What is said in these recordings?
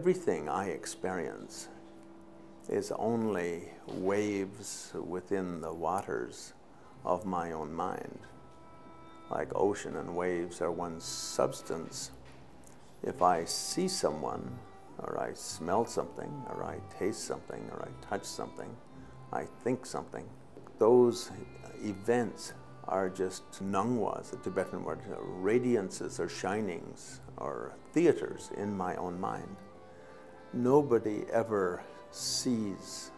everything I experience is only waves within the waters of my own mind. Like ocean and waves are one substance. If I see someone, or I smell something, or I taste something, or I touch something, I think something, those events are just nangwas, the Tibetan word, radiances or shinings or theaters in my own mind. Nobody ever sees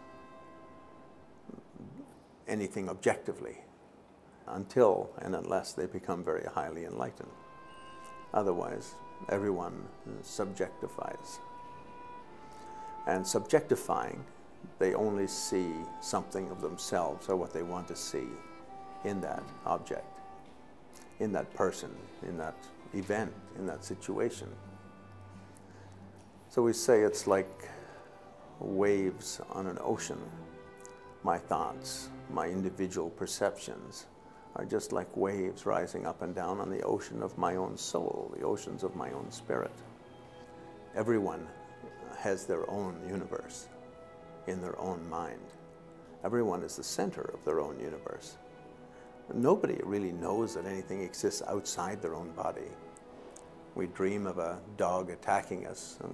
anything objectively until and unless they become very highly enlightened. Otherwise, everyone subjectifies. And subjectifying, they only see something of themselves or what they want to see in that object, in that person, in that event, in that situation. So we say it's like waves on an ocean. My thoughts, my individual perceptions are just like waves rising up and down on the ocean of my own soul, the oceans of my own spirit. Everyone has their own universe in their own mind. Everyone is the center of their own universe. Nobody really knows that anything exists outside their own body. We dream of a dog attacking us, and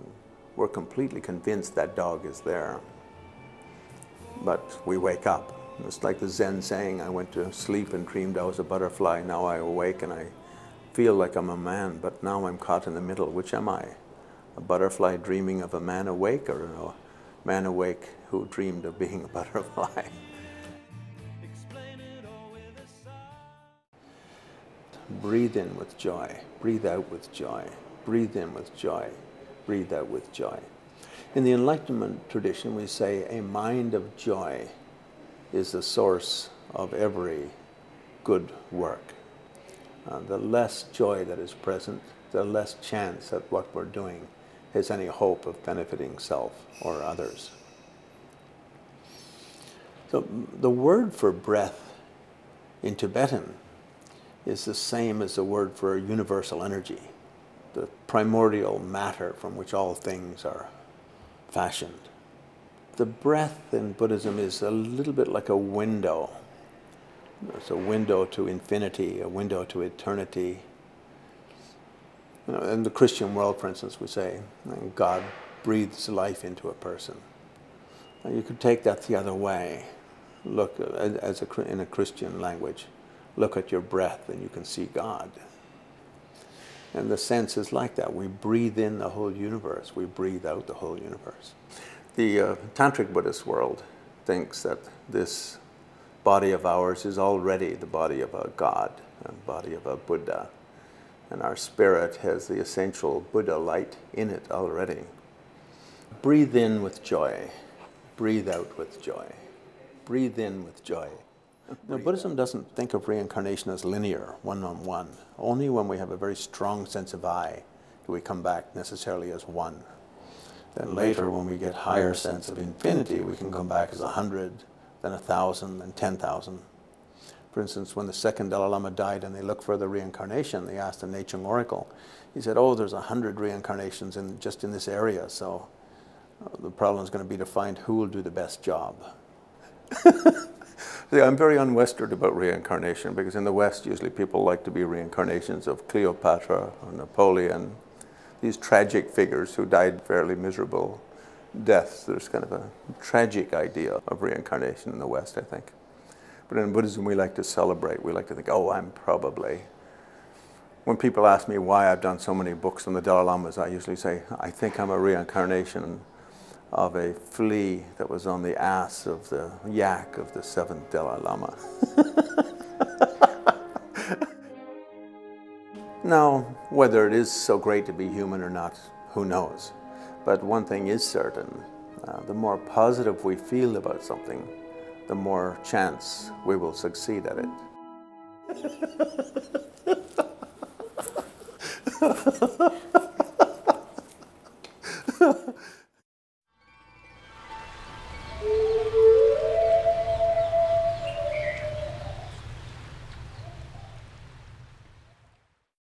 we're completely convinced that dog is there. But we wake up. It's like the Zen saying, I went to sleep and dreamed I was a butterfly. Now I awake and I feel like I'm a man, but now I'm caught in the middle. Which am I? A butterfly dreaming of a man awake, or a man awake who dreamed of being a butterfly? Breathe in with joy, breathe out with joy, breathe in with joy, breathe out with joy. In the Enlightenment tradition, we say a mind of joy is the source of every good work. The less joy that is present, the less chance that what we're doing has any hope of benefiting self or others. So the word for breath in Tibetan is the same as the word for universal energy, the primordial matter from which all things are fashioned. The breath in Buddhism is a little bit like a window. It's a window to infinity, a window to eternity. You know, in the Christian world, for instance, we say God breathes life into a person. Now, you could take that the other way. Look, in a Christian language, look at your breath and you can see God. And the sense is like that. We breathe in the whole universe. We breathe out the whole universe. The Tantric Buddhist world thinks that this body of ours is already the body of a God, a body of a Buddha. And our spirit has the essential Buddha light in it already. Breathe in with joy. Breathe out with joy. Breathe in with joy. Now, Buddhism doesn't think of reincarnation as linear, one-on-one. Only when we have a very strong sense of I do we come back necessarily as one. Then later, when we get higher sense of infinity, we can come back as 100, then 1,000, then 10,000. For instance, when the second Dalai Lama died and they looked for the reincarnation, they asked the Nechung oracle. He said, oh, there's 100 reincarnations just in this area, so the problem is going to be to find who will do the best job. See, I'm very un-Western about reincarnation, because in the West, usually people like to be reincarnations of Cleopatra or Napoleon, these tragic figures who died fairly miserable deaths. There's kind of a tragic idea of reincarnation in the West, I think. But in Buddhism, we like to celebrate. We like to think, oh, I'm probably... When people ask me why I've done so many books on the Dalai Lamas, I usually say, I think I'm a reincarnation of a flea that was on the ass of the yak of the seventh Dalai Lama. Now, whether it is so great to be human or not, who knows? But one thing is certain, the more positive we feel about something, the more chance we will succeed at it.